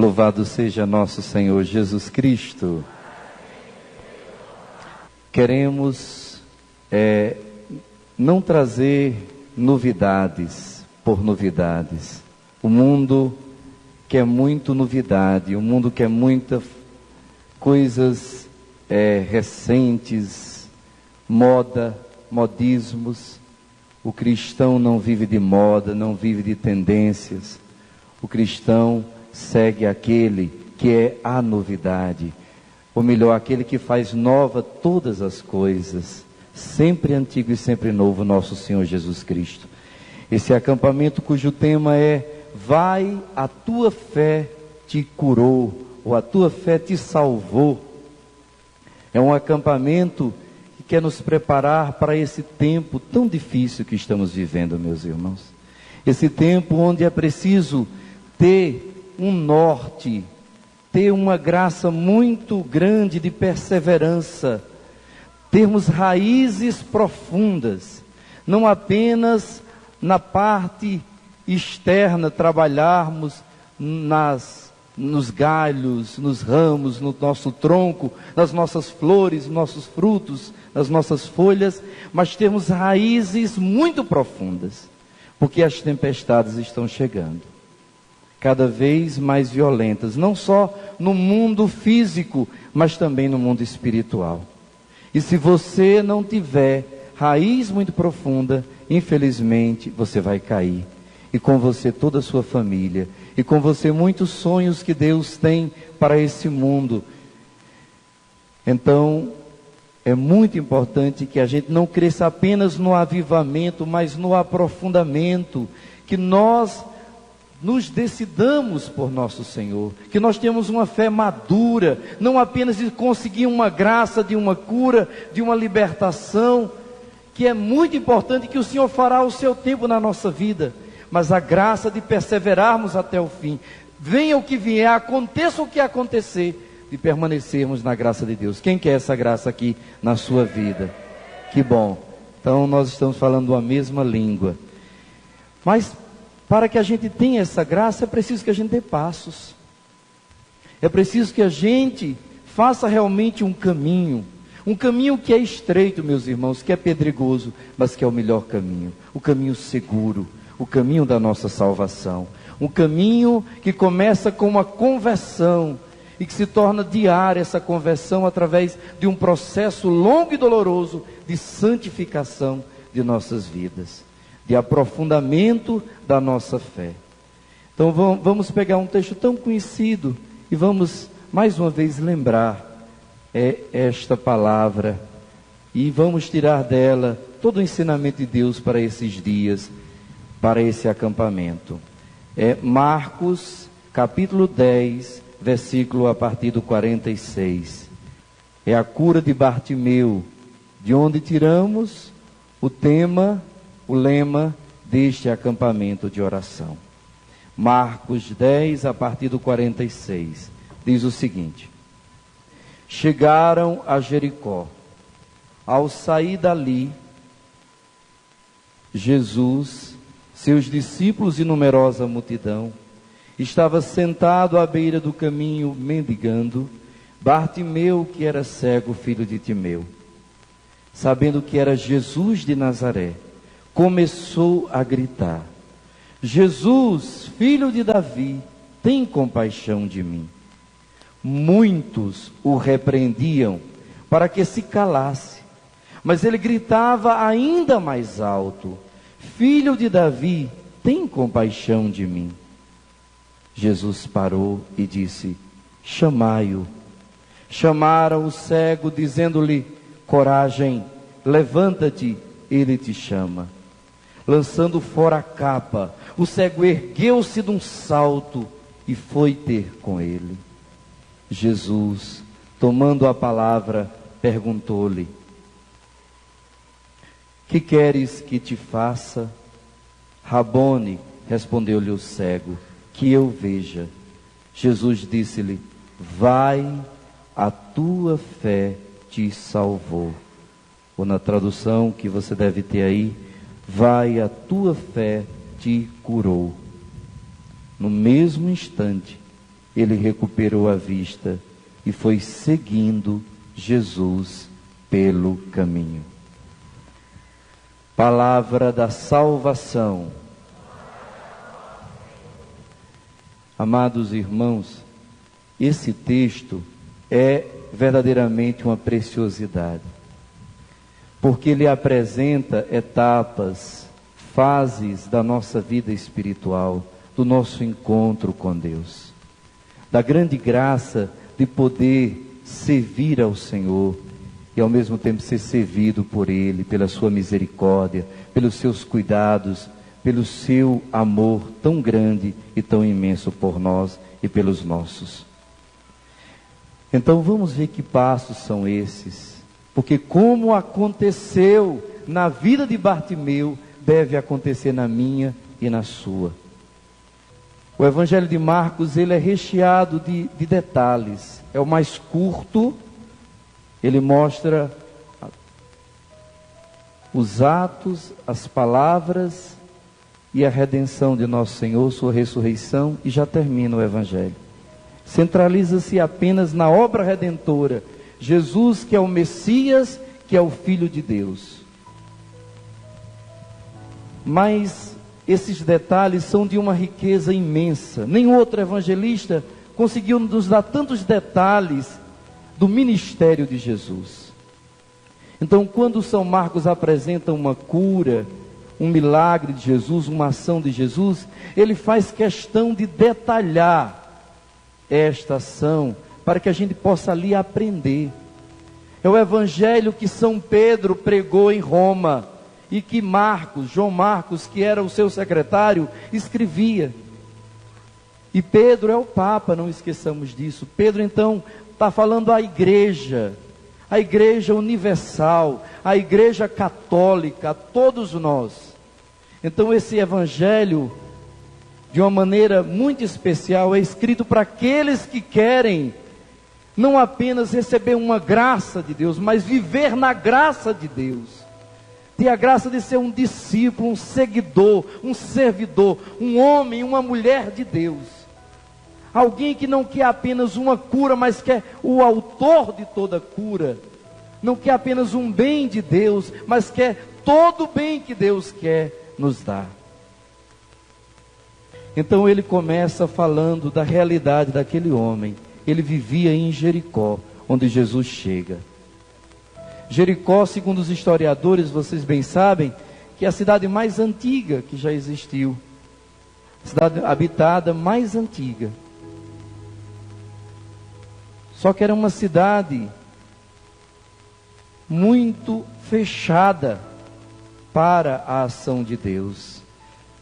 Louvado seja nosso Senhor Jesus Cristo. Queremos não trazer novidades por novidades. O mundo quer muito novidade, o mundo quer muitas coisas recentes, modismos. O cristão não vive de moda, não vive de tendências. O cristão segue aquele que é a novidade, ou melhor, aquele que faz nova todas as coisas, sempre antigo e sempre novo, nosso Senhor Jesus Cristo. Esse acampamento cujo tema é: vai, a tua fé te curou, ou a tua fé te salvou. É um acampamento que quer nos preparar para esse tempo tão difícil que estamos vivendo, meus irmãos. Esse tempo onde é preciso ter um norte, ter uma graça muito grande de perseverança, termos raízes profundas, não apenas na parte externa, trabalharmos nos galhos, nos ramos, no nosso tronco, nas nossas flores, nos nossos frutos, nas nossas folhas, mas termos raízes muito profundas, porque as tempestades estão chegando, cada vez mais violentas, não só no mundo físico, mas também no mundo espiritual. E se você não tiver raiz muito profunda, infelizmente você vai cair. E com você toda a sua família, e com você muitos sonhos que Deus tem para esse mundo. Então, é muito importante que a gente não cresça apenas no avivamento, mas no aprofundamento, que nós nos decidamos por nosso Senhor, que nós temos uma fé madura, não apenas de conseguir uma graça, de uma cura, de uma libertação, que é muito importante, que o Senhor fará o seu tempo na nossa vida, mas a graça de perseverarmos até o fim, venha o que vier, aconteça o que acontecer, de permanecermos na graça de Deus. Quem quer essa graça aqui na sua vida? Que bom. Então nós estamos falando a mesma língua, mas para que a gente tenha essa graça, é preciso que a gente dê passos. É preciso que a gente faça realmente um caminho que é estreito, meus irmãos, que é pedregoso, mas que é o melhor caminho, o caminho seguro, o caminho da nossa salvação. Um caminho que começa com uma conversão e que se torna diária essa conversão através de um processo longo e doloroso de santificação de nossas vidas, de aprofundamento da nossa fé. Então vamos pegar um texto tão conhecido e vamos mais uma vez lembrar esta palavra e vamos tirar dela todo o ensinamento de Deus para esses dias, para esse acampamento. Marcos capítulo 10, versículo a partir do 46. É a cura de Bartimeu, de onde tiramos o lema deste acampamento de oração. Marcos 10, a partir do 46, diz o seguinte: chegaram a Jericó. Ao sair dali, Jesus, seus discípulos e numerosa multidão, estava sentado à beira do caminho mendigando. Bartimeu, que era cego, filho de Timeu, sabendo que era Jesus de Nazaré, começou a gritar: Jesus, filho de Davi, tem compaixão de mim. Muitos o repreendiam para que se calasse, mas ele gritava ainda mais alto: Filho de Davi, tem compaixão de mim. Jesus parou e disse: chamai-o. Chamaram o cego, dizendo-lhe: coragem, levanta-te, ele te chama. Lançando fora a capa, o cego ergueu-se de um salto e foi ter com ele. Jesus, tomando a palavra, perguntou-lhe: que queres que te faça? Rabone, respondeu-lhe o cego, que eu veja. Jesus disse-lhe: vai, a tua fé te salvou. Ou na tradução que você deve ter aí: vai, a tua fé te curou. No mesmo instante, ele recuperou a vista e foi seguindo Jesus pelo caminho. Palavra da salvação. Amados irmãos, esse texto é verdadeiramente uma preciosidade, porque ele apresenta etapas, fases da nossa vida espiritual, do nosso encontro com Deus, da grande graça de poder servir ao Senhor e ao mesmo tempo ser servido por Ele, pela sua misericórdia, pelos seus cuidados, pelo seu amor tão grande e tão imenso por nós e pelos nossos. Então vamos ver que passos são esses, porque como aconteceu na vida de Bartimeu, deve acontecer na minha e na sua. O Evangelho de Marcos, ele é recheado de detalhes, é o mais curto, ele mostra os atos, as palavras e a redenção de nosso Senhor, sua ressurreição, e já termina o Evangelho. Centraliza-se apenas na obra redentora, Jesus que é o Messias, que é o Filho de Deus. Mas esses detalhes são de uma riqueza imensa. Nenhum outro evangelista conseguiu nos dar tantos detalhes do ministério de Jesus. Então, quando São Marcos apresenta uma cura, um milagre de Jesus, uma ação de Jesus, ele faz questão de detalhar esta ação, para que a gente possa ali aprender. É o evangelho que São Pedro pregou em Roma, e que João Marcos, que era o seu secretário, escrevia. E Pedro é o Papa, não esqueçamos disso. Pedro então está falando à igreja universal, à igreja católica, a todos nós. Então esse evangelho, de uma maneira muito especial, é escrito para aqueles que querem não apenas receber uma graça de Deus, mas viver na graça de Deus. Ter a graça de ser um discípulo, um seguidor, um servidor, um homem, uma mulher de Deus. Alguém que não quer apenas uma cura, mas quer o autor de toda cura. Não quer apenas um bem de Deus, mas quer todo o bem que Deus quer nos dar. Então ele começa falando da realidade daquele homem. Ele vivia em Jericó, onde Jesus chega. Jericó, segundo os historiadores, vocês bem sabem, que é a cidade mais antiga que já existiu. A cidade habitada mais antiga. Só que era uma cidade muito fechada para a ação de Deus.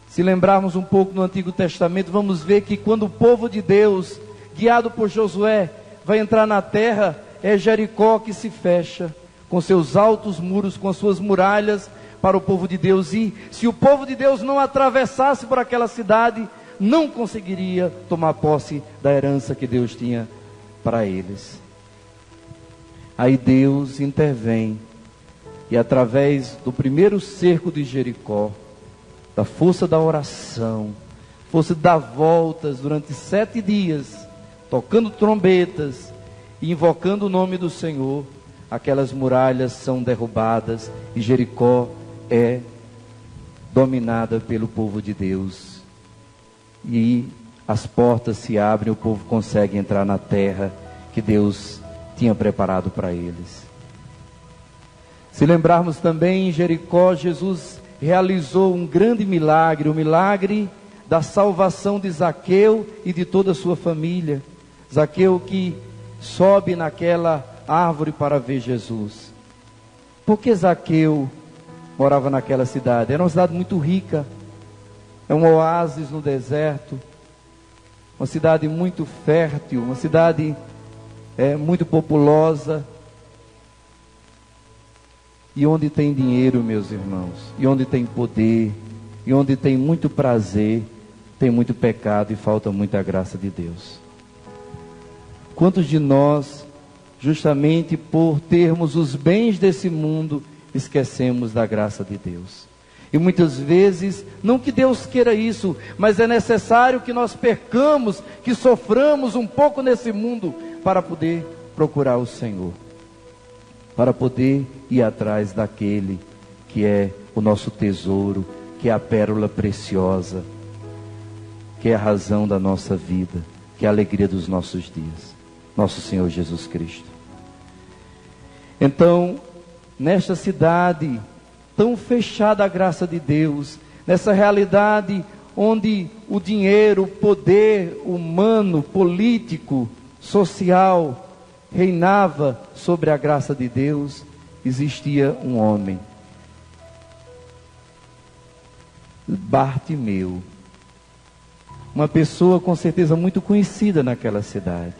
Se lembrarmos um pouco no Antigo Testamento, vamos ver que quando o povo de Deus, guiado por Josué, vai entrar na terra, é Jericó que se fecha, com seus altos muros, com as suas muralhas para o povo de Deus. E se o povo de Deus não atravessasse por aquela cidade, não conseguiria tomar posse da herança que Deus tinha para eles. Aí Deus intervém, e através do primeiro cerco de Jericó, da força da oração, força de dar voltas durante 7 dias, tocando trombetas e invocando o nome do Senhor, aquelas muralhas são derrubadas e Jericó é dominada pelo povo de Deus. E as portas se abrem, o povo consegue entrar na terra que Deus tinha preparado para eles. Se lembrarmos também, em Jericó, Jesus realizou um grande milagre, o milagre da salvação de Zaqueu e de toda a sua família. Zaqueu que sobe naquela árvore para ver Jesus. Por que Zaqueu morava naquela cidade? Era uma cidade muito rica, é um oásis no deserto, uma cidade muito fértil, uma cidade muito populosa. E onde tem dinheiro, meus irmãos, e onde tem poder, e onde tem muito prazer, tem muito pecado e falta muita graça de Deus. Quantos de nós, justamente por termos os bens desse mundo, esquecemos da graça de Deus? E muitas vezes, não que Deus queira isso, mas é necessário que nós percamos, que soframos um pouco nesse mundo para poder procurar o Senhor, para poder ir atrás daquele que é o nosso tesouro, que é a pérola preciosa, que é a razão da nossa vida, que é a alegria dos nossos dias, nosso Senhor Jesus Cristo. Então, nesta cidade tão fechada à graça de Deus, nessa realidade onde o dinheiro, o poder humano, político, social, reinava sobre a graça de Deus, existia um homem, Bartimeu, uma pessoa com certeza muito conhecida naquela cidade.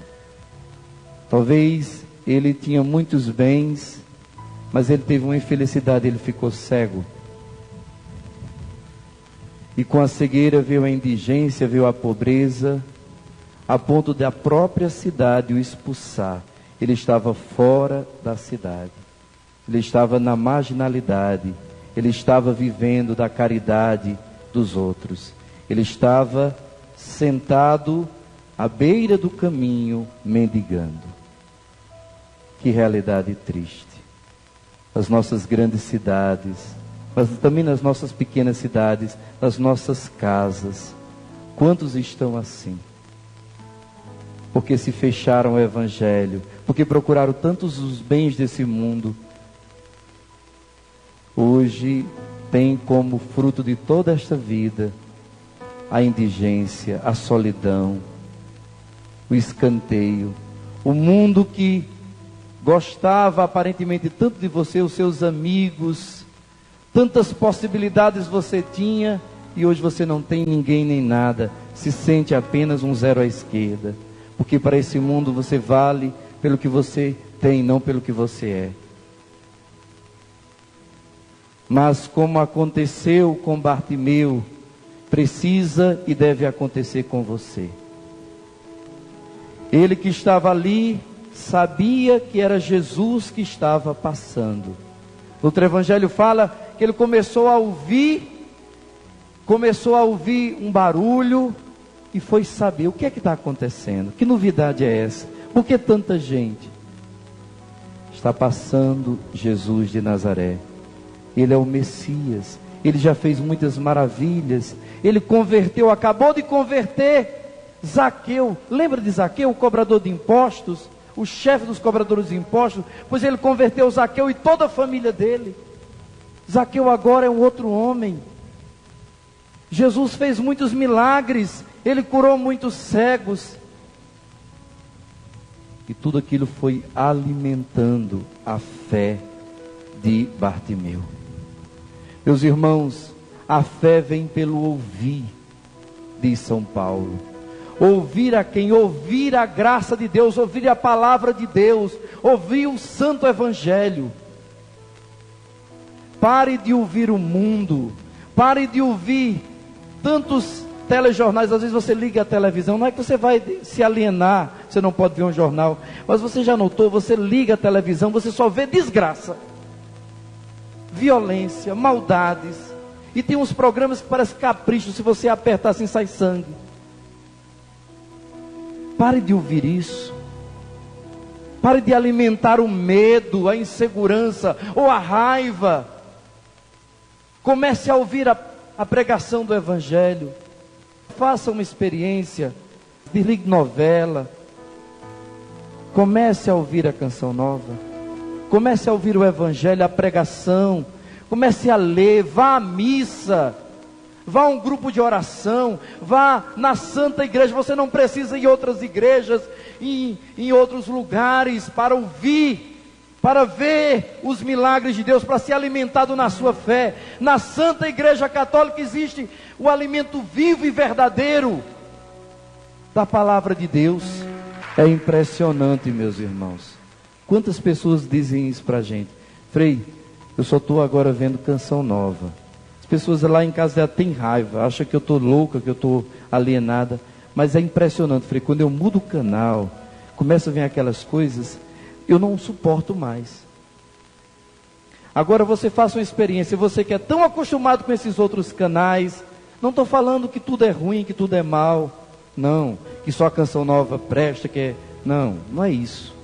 Talvez ele tinha muitos bens, mas ele teve uma infelicidade, ele ficou cego. E com a cegueira veio a indigência, veio a pobreza, a ponto da própria cidade o expulsar. Ele estava fora da cidade, ele estava na marginalidade, ele estava vivendo da caridade dos outros, ele estava sentado à beira do caminho, mendigando. Que realidade triste. Nas nossas grandes cidades, mas também nas nossas pequenas cidades, nas nossas casas, quantos estão assim? Porque se fecharam ao Evangelho, porque procuraram tantos os bens desse mundo. Hoje tem como fruto de toda esta vida a indigência, a solidão, o escanteio. O mundo que gostava aparentemente tanto de você, os seus amigos, tantas possibilidades você tinha, e hoje você não tem ninguém nem nada, se sente apenas um zero à esquerda, porque para esse mundo você vale pelo que você tem, não pelo que você é. Mas como aconteceu com Bartimeu, precisa e deve acontecer com você. Ele que estava ali sabia que era Jesus que estava passando. Outro evangelho fala que ele começou a ouvir um barulho e foi saber o que é que está acontecendo. Que novidade é essa? Por que tanta gente? Está passando Jesus de Nazaré. Ele é o Messias. Ele já fez muitas maravilhas. Ele converteu, acabou de converter Zaqueu. Lembra de Zaqueu, o cobrador de impostos? O chefe dos cobradores de impostos? Pois ele converteu Zaqueu e toda a família dele. Zaqueu agora é um outro homem. Jesus fez muitos milagres. Ele curou muitos cegos. E tudo aquilo foi alimentando a fé de Bartimeu. Meus irmãos, a fé vem pelo ouvir, diz São Paulo. Ouvir a quem? Ouvir a graça de Deus, ouvir a palavra de Deus, ouvir o santo evangelho. Pare de ouvir o mundo, pare de ouvir tantos telejornais. Às vezes você liga a televisão, não é que você vai se alienar, você não pode ver um jornal, mas você já notou, você liga a televisão, você só vê desgraça, violência, maldades, e tem uns programas que parecem capricho, se você apertar assim sai sangue. Pare de ouvir isso. Pare de alimentar o medo, a insegurança ou a raiva. Comece a ouvir a pregação do Evangelho. Faça uma experiência. Desligue novela. Comece a ouvir a canção nova. Comece a ouvir o Evangelho, a pregação. Comece a ler. Vá à missa. Vá a um grupo de oração, vá na Santa Igreja. Você não precisa ir em outras igrejas, em outros lugares para ouvir, para ver os milagres de Deus, para ser alimentado na sua fé. Na Santa Igreja Católica existe o alimento vivo e verdadeiro da palavra de Deus. É impressionante, meus irmãos. Quantas pessoas dizem isso para a gente? Frei, eu só estou agora vendo canção nova. Pessoas lá em casa já têm raiva, acham que eu estou louca, que eu estou alienada, mas é impressionante, Frei, quando eu mudo o canal, começa a vir aquelas coisas, eu não suporto mais. Agora você faça uma experiência, você que é tão acostumado com esses outros canais, não estou falando que tudo é ruim, que tudo é mal, não, que só a Canção Nova presta, não é isso.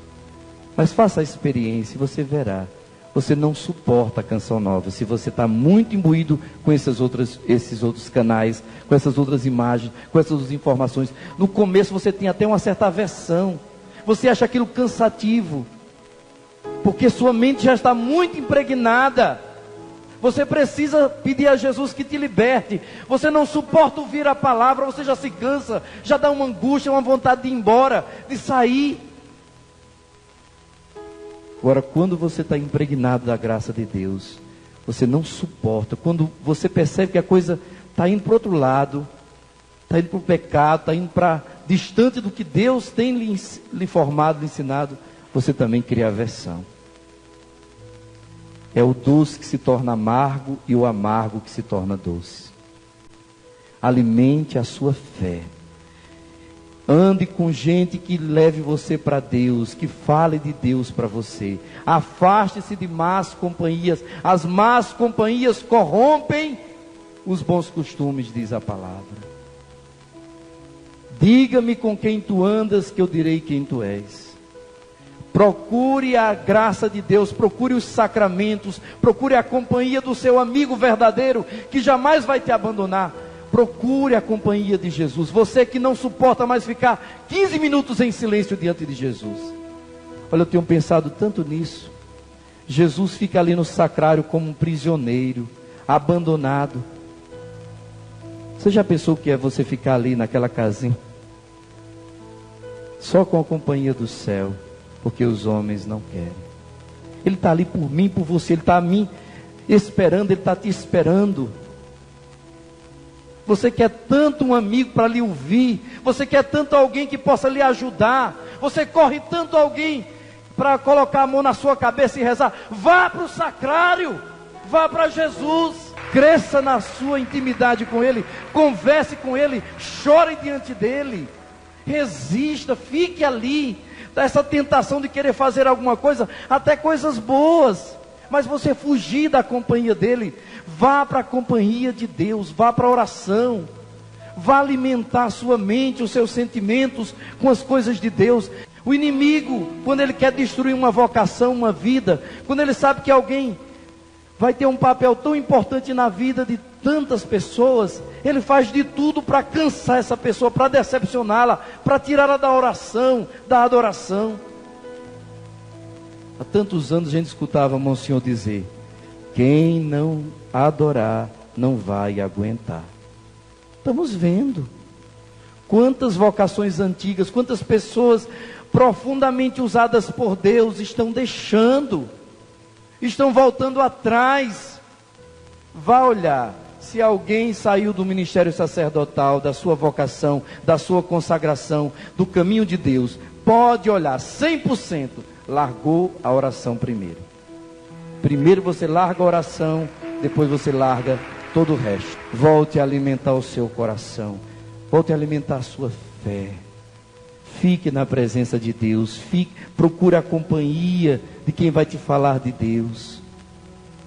Mas faça a experiência e você verá. Você não suporta a Canção Nova se você está muito imbuído com esses outros canais, com essas outras imagens, com essas outras informações. No começo você tem até uma certa aversão, você acha aquilo cansativo, porque sua mente já está muito impregnada. Você precisa pedir a Jesus que te liberte. Você não suporta ouvir a palavra, você já se cansa, já dá uma angústia, uma vontade de ir embora, de sair. Agora, quando você está impregnado da graça de Deus, você não suporta. Quando você percebe que a coisa está indo para o outro lado, está indo para o pecado, está indo para distante do que Deus tem lhe formado, lhe ensinado, você também cria aversão. É o doce que se torna amargo e o amargo que se torna doce. Alimente a sua fé. Ande com gente que leve você para Deus, que fale de Deus para você. Afaste-se de más companhias. As más companhias corrompem os bons costumes, diz a palavra. Diga-me com quem tu andas, que eu direi quem tu és. Procure a graça de Deus, procure os sacramentos, procure a companhia do seu amigo verdadeiro, que jamais vai te abandonar. Procure a companhia de Jesus. Você que não suporta mais ficar 15 minutos em silêncio diante de Jesus. Olha, eu tenho pensado tanto nisso. Jesus fica ali no sacrário como um prisioneiro, abandonado. Você já pensou o que é você ficar ali naquela casinha? Só com a companhia do céu, porque os homens não querem. Ele está ali por mim, por você, Ele está a mim esperando, Ele está te esperando. Você quer tanto um amigo para lhe ouvir, você quer tanto alguém que possa lhe ajudar, você corre tanto alguém para colocar a mão na sua cabeça e rezar. Vá para o sacrário, vá para Jesus, cresça na sua intimidade com Ele, converse com Ele, chore diante dEle, resista, fique ali. Essa tentação de querer fazer alguma coisa, até coisas boas, mas você fugir da companhia dEle. Vá para a companhia de Deus, vá para a oração, vá alimentar a sua mente, os seus sentimentos com as coisas de Deus. O inimigo, quando ele quer destruir uma vocação, uma vida, quando ele sabe que alguém vai ter um papel tão importante na vida de tantas pessoas, ele faz de tudo para cansar essa pessoa, para decepcioná-la, para tirá-la da oração, da adoração. Há tantos anos a gente escutava Monsenhor dizer: quem não adorar não vai aguentar. Estamos vendo quantas vocações antigas, quantas pessoas profundamente usadas por Deus estão deixando, estão voltando atrás. Vá olhar se alguém saiu do ministério sacerdotal, da sua vocação, da sua consagração, do caminho de Deus. Pode olhar, 100% largou a oração primeiro. Primeiro você larga a oração, depois você larga todo o resto. Volte a alimentar o seu coração, volte a alimentar a sua fé. Fique na presença de Deus, procure a companhia de quem vai te falar de Deus.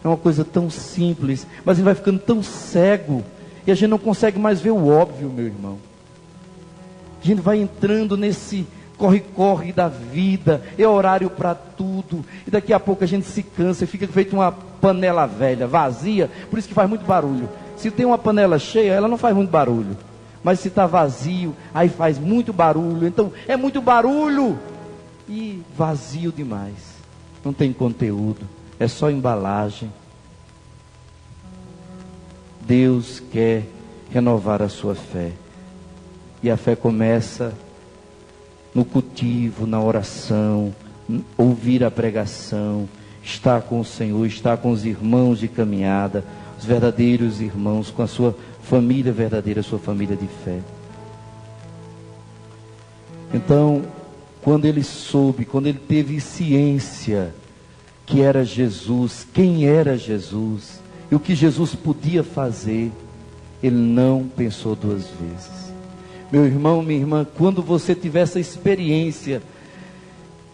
É uma coisa tão simples, mas a gente vai ficando tão cego, e a gente não consegue mais ver o óbvio, meu irmão. A gente vai entrando nesse corre-corre da vida, é horário para tudo, e daqui a pouco a gente se cansa e fica feito uma panela velha, vazia, por isso que faz muito barulho. Se tem uma panela cheia, ela não faz muito barulho, mas se está vazio, aí faz muito barulho. Então é muito barulho e vazio demais, não tem conteúdo, é só embalagem. Deus quer renovar a sua fé, e a fé começa no cultivo, na oração, ouvir a pregação, estar com o Senhor, estar com os irmãos de caminhada, os verdadeiros irmãos, com a sua família verdadeira, a sua família de fé. Então, quando ele soube, quando ele teve ciência que era Jesus, quem era Jesus, e o que Jesus podia fazer, ele não pensou duas vezes. Meu irmão, minha irmã, quando você tiver essa experiência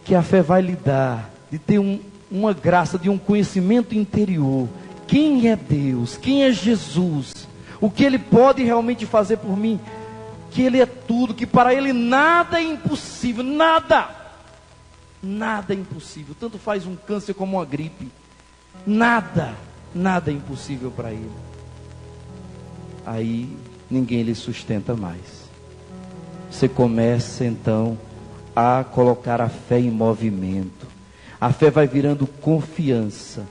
que a fé vai lhe dar, de ter uma graça, de um conhecimento interior. Quem é Deus? Quem é Jesus? O que Ele pode realmente fazer por mim? Que Ele é tudo, que para Ele nada é impossível, nada é impossível. Tanto faz um câncer como uma gripe, nada é impossível para Ele. Aí ninguém lhe sustenta mais. Você começa então a colocar a fé em movimento. A fé vai virando confiança.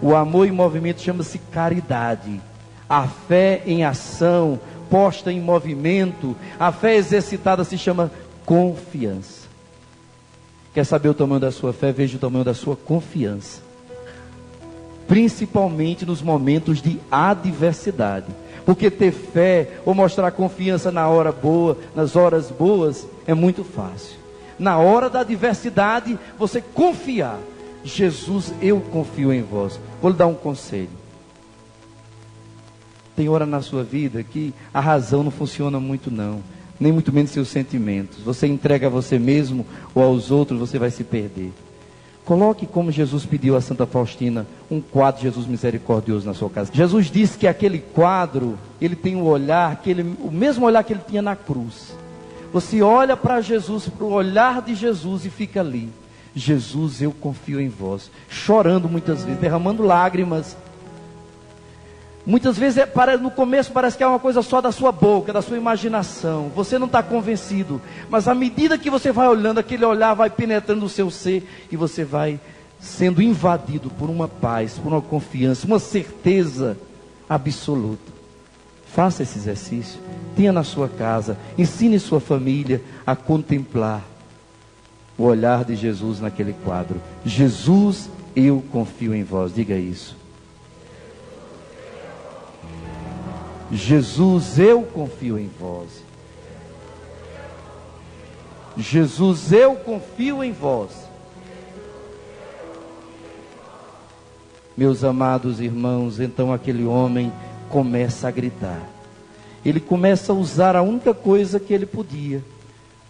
O amor em movimento chama-se caridade. A fé em ação, posta em movimento, a fé exercitada se chama confiança. Quer saber o tamanho da sua fé? Veja o tamanho da sua confiança. Principalmente nos momentos de adversidade. Porque ter fé ou mostrar confiança na hora boa, nas horas boas, é muito fácil. Na hora da adversidade, você confiar. Jesus, eu confio em vós. Vou lhe dar um conselho. Tem hora na sua vida que a razão não funciona muito não. Nem muito menos seus sentimentos. Você entrega a você mesmo ou aos outros, você vai se perder. Coloque, como Jesus pediu a Santa Faustina, um quadro de Jesus misericordioso na sua casa. Jesus disse que aquele quadro, ele tem um olhar, o mesmo olhar que ele tinha na cruz. Você olha para Jesus, para o olhar de Jesus e fica ali. Jesus, eu confio em vós. Chorando muitas vezes, derramando lágrimas. Muitas vezes, no começo parece que é uma coisa só da sua boca, da sua imaginação. Você não está convencido. Mas à medida que você vai olhando, aquele olhar vai penetrando o seu ser. E você vai sendo invadido por uma paz, por uma confiança, uma certeza absoluta. Faça esse exercício. Tenha na sua casa. Ensine sua família a contemplar o olhar de Jesus naquele quadro. Jesus, eu confio em vós. Diga isso. Jesus, eu confio em vós. Jesus, eu confio em vós. Meus amados irmãos, então aquele homem começa a gritar. Ele começa a usar a única coisa que ele podia.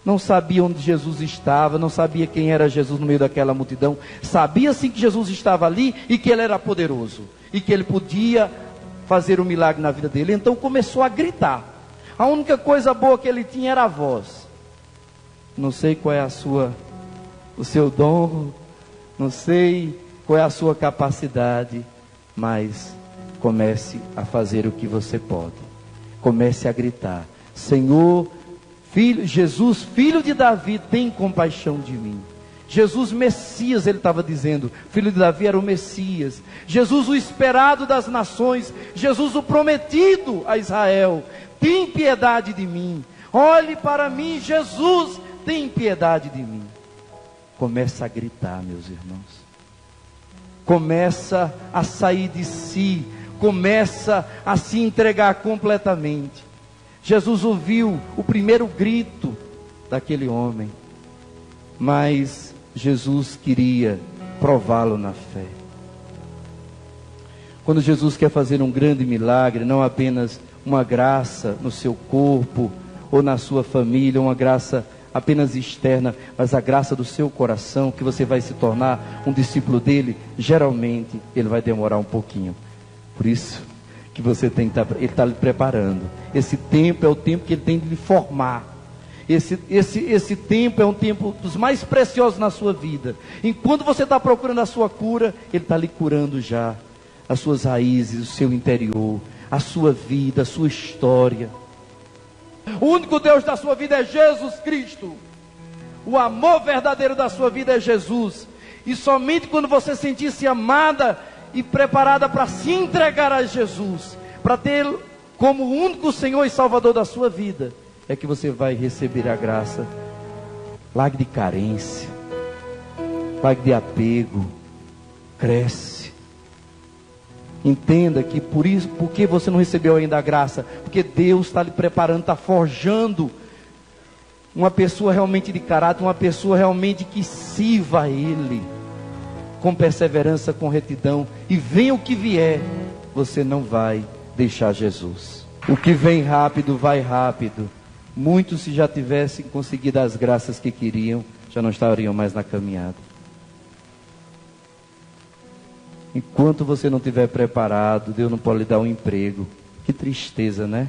Não sabia onde Jesus estava, não sabia quem era Jesus no meio daquela multidão. Sabia sim que Jesus estava ali e que ele era poderoso. E que ele podia fazer um milagre na vida dele. Então começou a gritar. A única coisa boa que ele tinha era a voz. Não sei qual é o seu dom, não sei qual é a sua capacidade, mas comece a fazer o que você pode. Comece a gritar: Senhor, Jesus, filho de Davi, tem compaixão de mim. Jesus Messias, ele estava dizendo, filho de Davi era o Messias. Jesus o esperado das nações, Jesus o prometido a Israel, tem piedade de mim. Olhe para mim, Jesus, tem piedade de mim. Começa a gritar, meus irmãos. Começa a sair de si, começa a se entregar completamente. Jesus ouviu o primeiro grito daquele homem, mas Jesus queria prová-lo na fé. Quando Jesus quer fazer um grande milagre, não apenas uma graça no seu corpo ou na sua família, uma graça apenas externa, mas a graça do seu coração, que você vai se tornar um discípulo dele, geralmente ele vai demorar um pouquinho. Por isso que você tem que ele está lhe preparando. Esse tempo é o tempo que ele tem de lhe formar. Esse tempo é um tempo dos mais preciosos na sua vida. Enquanto você está procurando a sua cura, ele está lhe curando já as suas raízes, o seu interior, a sua vida, a sua história. O único Deus da sua vida é Jesus Cristo. O amor verdadeiro da sua vida é Jesus. E somente quando você sentir-se amada e preparada para se entregar a Jesus, para tê-lo como o único Senhor e Salvador da sua vida, é que você vai receber a graça. Largue de carência, largue de apego, cresce. Entenda que porque você não recebeu ainda a graça, porque Deus está lhe preparando, está forjando uma pessoa realmente de caráter, uma pessoa realmente que sirva a Ele, com perseverança, com retidão, e venha o que vier, você não vai deixar Jesus. O que vem rápido, vai rápido. Muitos, se já tivessem conseguido as graças que queriam, já não estariam mais na caminhada. Enquanto você não estiver preparado, Deus não pode lhe dar um emprego. Que tristeza, né?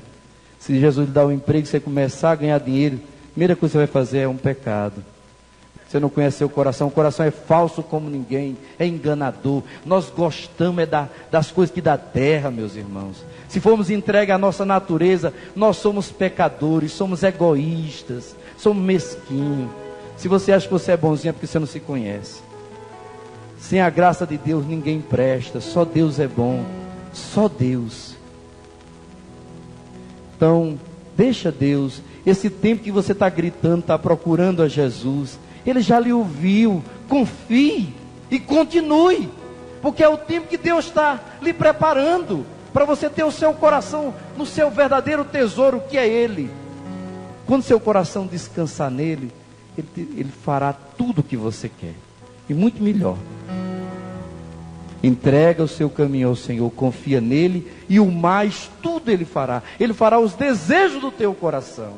Se Jesus lhe dá um emprego, você começar a ganhar dinheiro, a primeira coisa que você vai fazer é um pecado. Você não conhece seu coração. O coração é falso como ninguém, é enganador. Nós gostamos das coisas que da terra, meus irmãos. Se formos entregues à nossa natureza, nós somos pecadores, somos egoístas, somos mesquinhos. Se você acha que você é bonzinho, é porque você não se conhece. Sem a graça de Deus, ninguém presta. Só Deus é bom. Só Deus. Então, deixa Deus. Esse tempo que você está gritando, está procurando a Jesus, Ele já lhe ouviu. Confie e continue. Porque é o tempo que Deus está lhe preparando para você ter o seu coração no seu verdadeiro tesouro, que é Ele. Quando seu coração descansar nele, Ele fará tudo o que você quer. E muito melhor. Entrega o seu caminho ao Senhor, confia nele, e o mais tudo Ele fará. Ele fará os desejos do teu coração.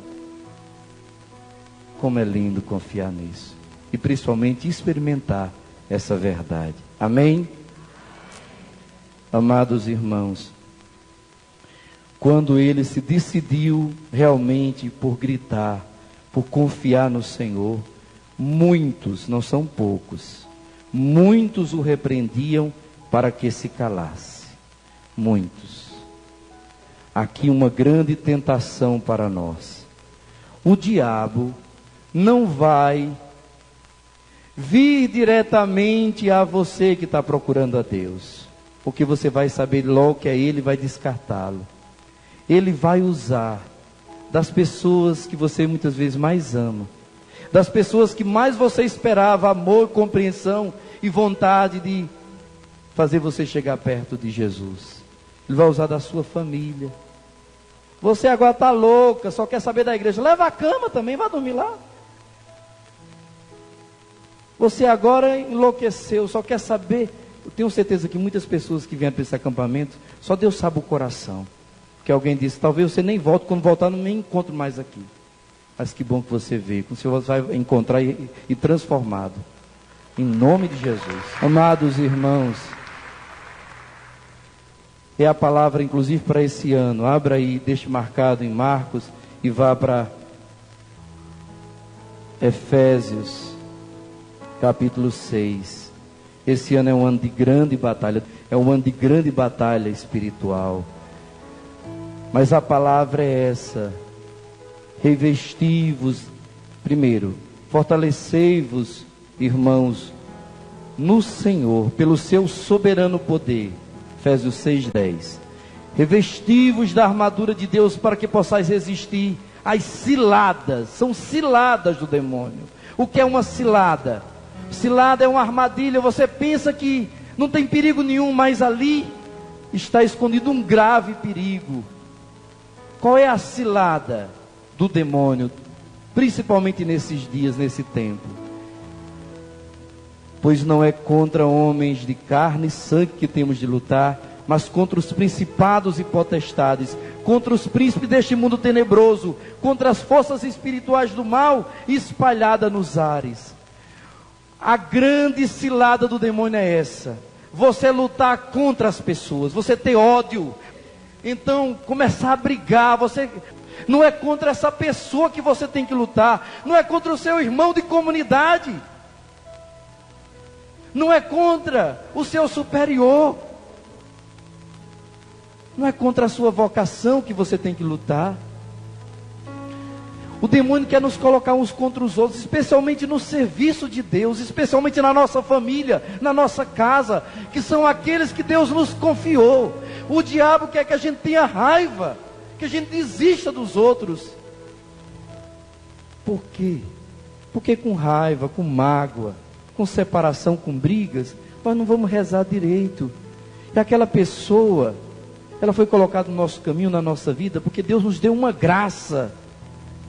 Como é lindo confiar nisso. E principalmente experimentar essa verdade. Amém? Amados irmãos, quando ele se decidiu realmente por gritar, por confiar no Senhor, muitos, não são poucos, muitos o repreendiam para que se calasse. Muitos. Aqui uma grande tentação para nós. O diabo não vai vir diretamente a você que está procurando a Deus, porque você vai saber logo que é Ele e vai descartá-lo. Ele vai usar das pessoas que você muitas vezes mais ama, das pessoas que mais você esperava amor, compreensão e vontade de fazer você chegar perto de Jesus. Ele vai usar da sua família. Você agora está louca, só quer saber da igreja. Leva a cama também, vai dormir lá. Você agora enlouqueceu, só quer saber. Eu tenho certeza que muitas pessoas que vêm para esse acampamento, só Deus sabe o coração. Porque alguém disse, talvez você nem volte, quando voltar não me encontro mais aqui. Mas que bom que você veio, que o Senhor vai encontrar e transformado. Em nome de Jesus. Amados irmãos, é a palavra inclusive para esse ano. Abra aí, deixe marcado em Marcos e vá para Efésios, capítulo 6. Esse ano é um ano de grande batalha, é um ano de grande batalha espiritual. Mas a palavra é essa: revesti-vos, primeiro, fortalecei-vos, irmãos, no Senhor, pelo seu soberano poder. Efésios 6:10. Revesti-vos da armadura de Deus para que possais resistir às ciladas. São ciladas do demônio. O que é uma cilada? Cilada é uma armadilha. Você pensa que não tem perigo nenhum, mas ali está escondido um grave perigo. Qual é a cilada do demônio, principalmente nesses dias, nesse tempo? Pois não é contra homens de carne e sangue que temos de lutar, mas contra os principados e potestades, contra os príncipes deste mundo tenebroso, contra as forças espirituais do mal espalhadas nos ares. A grande cilada do demônio é essa: você lutar contra as pessoas, você ter ódio, então começar a brigar. Você não é contra essa pessoa que você tem que lutar, não é contra o seu irmão de comunidade, não é contra o seu superior, não é contra a sua vocação que você tem que lutar. O demônio quer nos colocar uns contra os outros, especialmente no serviço de Deus, especialmente na nossa família, na nossa casa, que são aqueles que Deus nos confiou. O diabo quer que a gente tenha raiva, que a gente desista dos outros. Por quê? Porque com raiva, com mágoa, com separação, com brigas, nós não vamos rezar direito. E aquela pessoa, ela foi colocada no nosso caminho, na nossa vida, porque Deus nos deu uma graça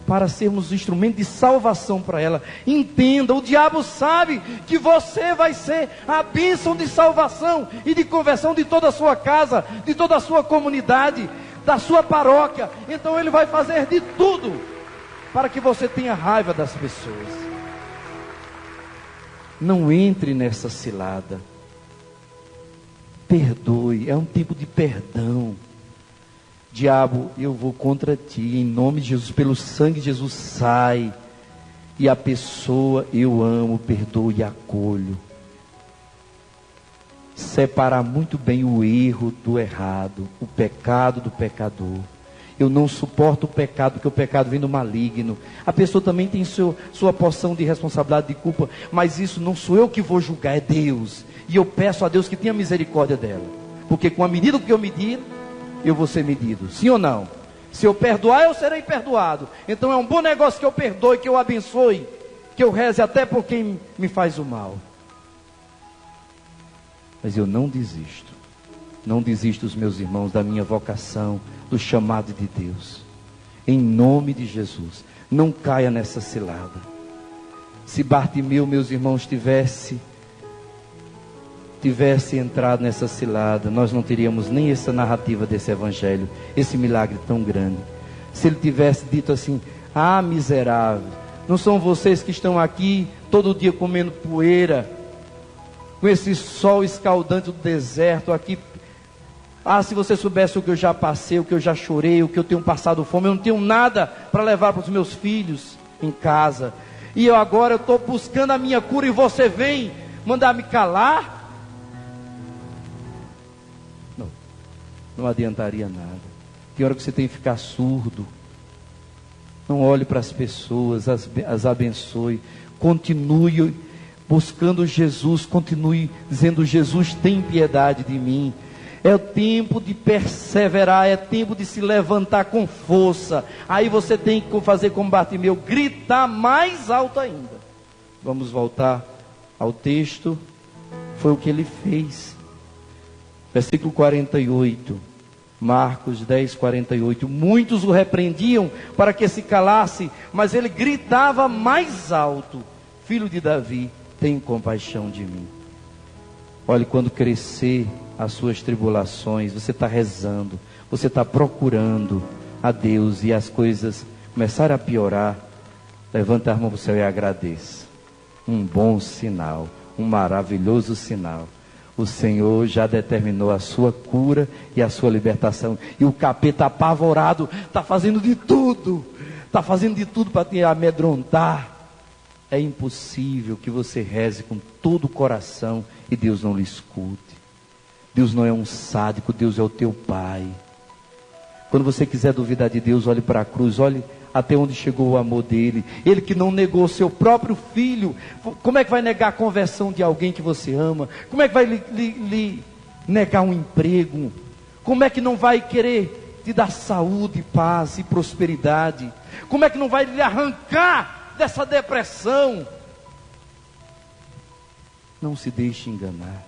para sermos instrumento de salvação para ela. Entenda, o diabo sabe que você vai ser a bênção de salvação e de conversão de toda a sua casa, de toda a sua comunidade, da sua paróquia. Então ele vai fazer de tudo para que você tenha raiva das pessoas. Não entre nessa cilada. perdoe, é um tempo de perdão. Diabo, eu vou contra ti, em nome de Jesus, pelo sangue de Jesus, sai. E a pessoa, eu amo, perdoo e acolho. Separar muito bem o erro do errado, o pecado do pecador. Eu não suporto o pecado, porque o pecado vem do maligno. A pessoa também tem sua porção de responsabilidade, de culpa, mas isso não sou eu que vou julgar, é Deus. E eu peço a Deus que tenha misericórdia dela, porque com a medida que eu medir, eu vou ser medido, sim ou não? Se eu perdoar, eu serei perdoado. Então é um bom negócio que eu perdoe, que eu abençoe, que eu reze até por quem me faz o mal. Mas eu não desisto. Não desisto, os meus irmãos, da minha vocação, do chamado de Deus. Em nome de Jesus, não caia nessa cilada. Se Bartimeu, meus irmãos, tivesse entrado nessa cilada, nós não teríamos nem essa narrativa desse evangelho, esse milagre tão grande. Se ele tivesse dito assim: ah, miserável, não são vocês que estão aqui todo dia comendo poeira, com esse sol escaldante do deserto aqui. Ah, se você soubesse o que eu já passei, o que eu já chorei, o que eu tenho passado fome, eu não tenho nada para levar para os meus filhos em casa. E agora eu estou buscando a minha cura e você vem mandar me calar? Não adiantaria nada. Tem hora que você tem que ficar surdo. Não olhe para as pessoas, as abençoe. Continue buscando Jesus, continue dizendo: Jesus, tem piedade de mim. É o tempo de perseverar, é tempo de se levantar com força. Aí você tem que fazer como Bartimeu, gritar mais alto ainda. Vamos voltar ao texto. Foi o que ele fez. Versículo 48, Marcos 10, 48. Muitos o repreendiam para que se calasse, mas ele gritava mais alto: Filho de Davi, tem compaixão de mim. Olhe, quando crescer as suas tribulações, você está rezando, você está procurando a Deus e as coisas começarem a piorar, levanta a mão para o céu e agradeça. Um bom sinal, um maravilhoso sinal. O Senhor já determinou a sua cura e a sua libertação. E o capeta apavorado está fazendo de tudo para te amedrontar. É impossível que você reze com todo o coração e Deus não lhe escute. Deus não é um sádico, Deus é o teu Pai. Quando você quiser duvidar de Deus, olhe para a cruz, olhe até onde chegou o amor dele. Ele que não negou o seu próprio filho. Como é que vai negar a conversão de alguém que você ama? Como é que vai lhe negar um emprego? Como é que não vai querer te dar saúde, paz e prosperidade? Como é que não vai lhe arrancar dessa depressão? Não se deixe enganar.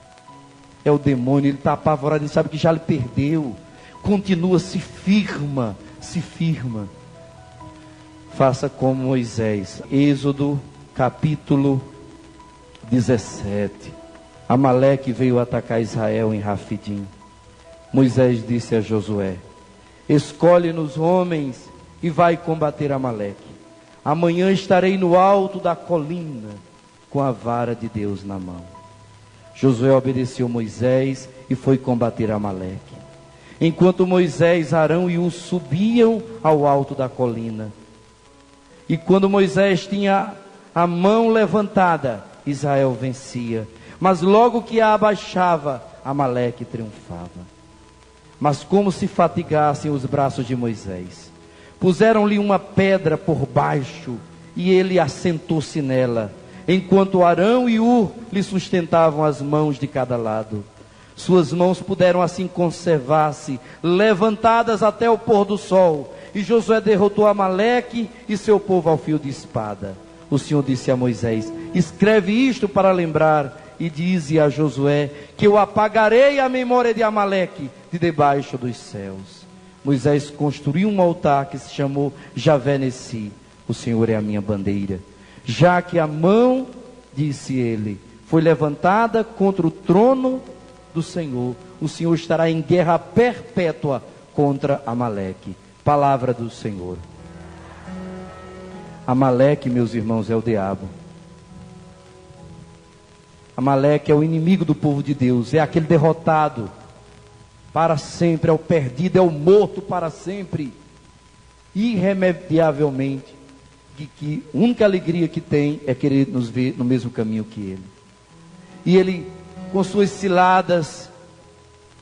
É o demônio, ele está apavorado, ele sabe que já lhe perdeu. Continua, se firma. Faça como Moisés. Êxodo capítulo 17. Amaleque veio atacar Israel em Rafidim. Moisés disse a Josué: escolhe-nos homens e vai combater Amaleque. Amanhã estarei no alto da colina com a vara de Deus na mão. Josué obedeceu Moisés e foi combater Amaleque. Enquanto Moisés, Arão e Hur subiam ao alto da colina, e quando Moisés tinha a mão levantada, Israel vencia. Mas logo que a abaixava, Amaleque triunfava. Mas como se fatigassem os braços de Moisés, puseram-lhe uma pedra por baixo, e ele assentou-se nela, enquanto Arão e Hur lhe sustentavam as mãos de cada lado. Suas mãos puderam assim conservar-se levantadas até o pôr do sol. E Josué derrotou Amaleque e seu povo ao fio de espada. O Senhor disse a Moisés: escreve isto para lembrar, e dize a Josué que eu apagarei a memória de Amaleque de debaixo dos céus. Moisés construiu um altar que se chamou Javé Nessi. O Senhor é a minha bandeira. Já que a mão, disse ele, foi levantada contra o trono do Senhor, o Senhor estará em guerra perpétua contra Amaleque. Palavra do Senhor. Amaleque, meus irmãos, é o diabo. Amaleque é o inimigo do povo de Deus, é aquele derrotado para sempre, é o perdido, é o morto para sempre, irremediavelmente, que a única alegria que tem é querer nos ver no mesmo caminho que ele. E ele, com suas ciladas,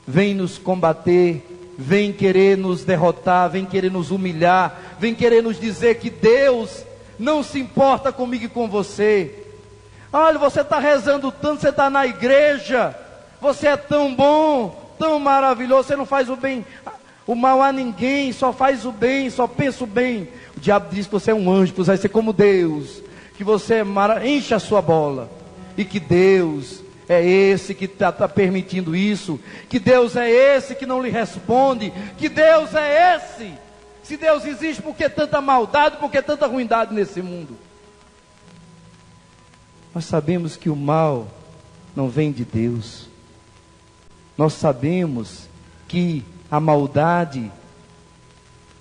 vem nos combater, vem querer nos derrotar, vem querer nos humilhar, vem querer nos dizer que Deus não se importa comigo e com você. Olha, você está rezando tanto, você está na igreja, você é tão bom, tão maravilhoso, você não faz o mal a ninguém, só faz o bem, só pensa o bem. O diabo diz que você é um anjo, que você vai ser como Deus, que você enche a sua bola, e que Deus é esse que está permitindo isso, que Deus é esse que não lhe responde, que Deus é esse. Se Deus existe, por que tanta maldade, por que tanta ruindade nesse mundo? Nós sabemos que o mal não vem de Deus. Nós sabemos que a maldade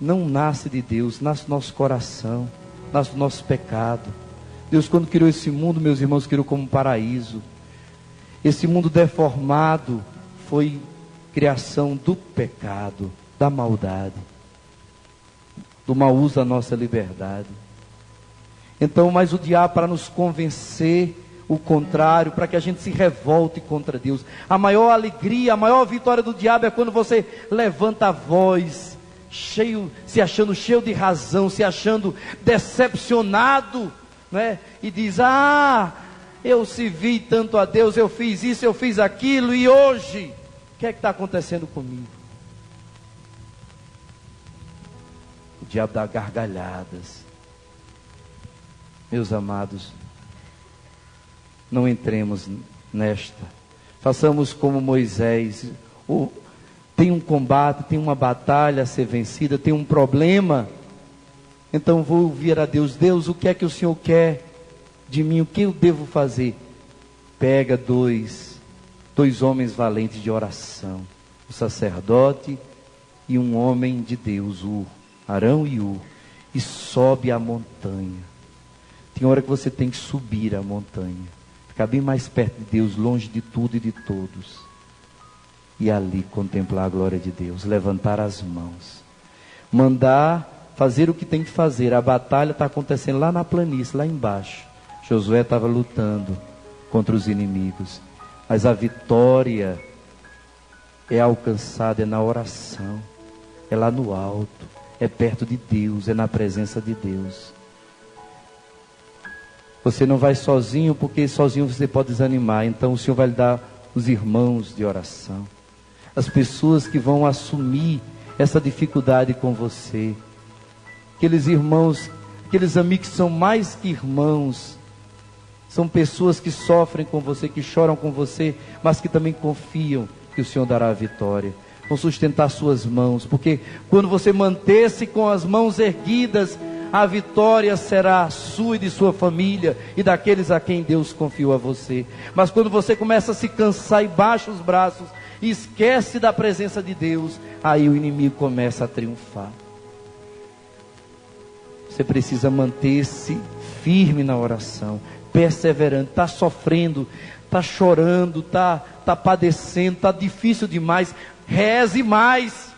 não nasce de Deus, nasce do nosso coração, nasce do nosso pecado. Deus, quando criou esse mundo, meus irmãos, criou como um paraíso. Esse mundo deformado foi criação do pecado, da maldade, do mau uso da nossa liberdade. Então, mas o diabo, para nos convencer o contrário, para que a gente se revolte contra Deus. A maior alegria, a maior vitória do diabo é quando você levanta a voz, se achando cheio de razão, se achando decepcionado, né? E diz: eu servi tanto a Deus, eu fiz isso, eu fiz aquilo, e hoje, o que é que está acontecendo comigo? O diabo dá gargalhadas. Meus amados, não entremos nesta. Façamos como Moisés. Tem um combate, tem uma batalha a ser vencida, tem um problema. Então vou ouvir a Deus. Deus, o que é que o Senhor quer de mim? O que eu devo fazer? Pega dois homens valentes de oração, o sacerdote e um homem de Deus, Arão e e sobe a montanha. Tem hora que você tem que subir a montanha, ficar bem mais perto de Deus, longe de tudo e de todos, e ali contemplar a glória de Deus, levantar as mãos, mandar fazer o que tem que fazer. A batalha está acontecendo lá na planície, lá embaixo. Josué estava lutando contra os inimigos, mas a vitória é alcançada na oração, é lá no alto, é perto de Deus, é na presença de Deus. Você não vai sozinho, porque sozinho você pode desanimar. Então o Senhor vai lhe dar os irmãos de oração, as pessoas que vão assumir essa dificuldade com você, aqueles irmãos, aqueles amigos que são mais que irmãos, são pessoas que sofrem com você, que choram com você, mas que também confiam que o Senhor dará a vitória. Vão sustentar suas mãos, porque quando você manter-se com as mãos erguidas, a vitória será sua e de sua família e daqueles a quem Deus confiou a você. Mas quando você começa a se cansar e baixa os braços e esquece da presença de Deus, aí o inimigo começa a triunfar. Você precisa manter-se firme na oração, perseverante. Está sofrendo, está chorando, está padecendo, está difícil demais. Reze mais.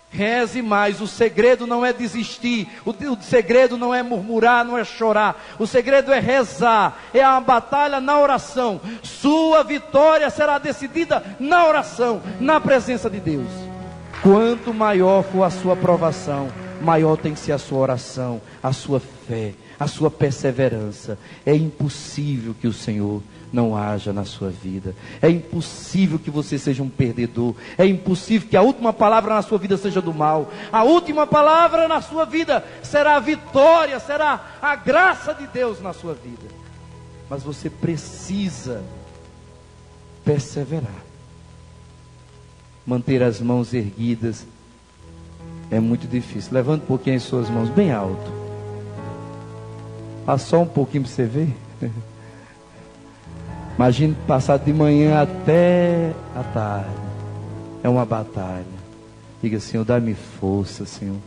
Reze mais. O segredo não é desistir, o segredo não é murmurar, não é chorar, o segredo é rezar, é a batalha na oração. Sua vitória será decidida na oração, na presença de Deus. Quanto maior for a sua provação, maior tem que ser a sua oração, a sua fé, a sua perseverança. É impossível que o Senhor não haja na sua vida. É impossível que você seja um perdedor. É impossível que a última palavra na sua vida seja do mal. A última palavra na sua vida será a vitória, será a graça de Deus na sua vida. Mas você precisa perseverar. Manter as mãos erguidas é muito difícil. Levante um pouquinho as suas mãos bem alto. Só um pouquinho para você ver. Imagine passar de manhã até a tarde. É uma batalha. Diga: Senhor, dá-me força, Senhor.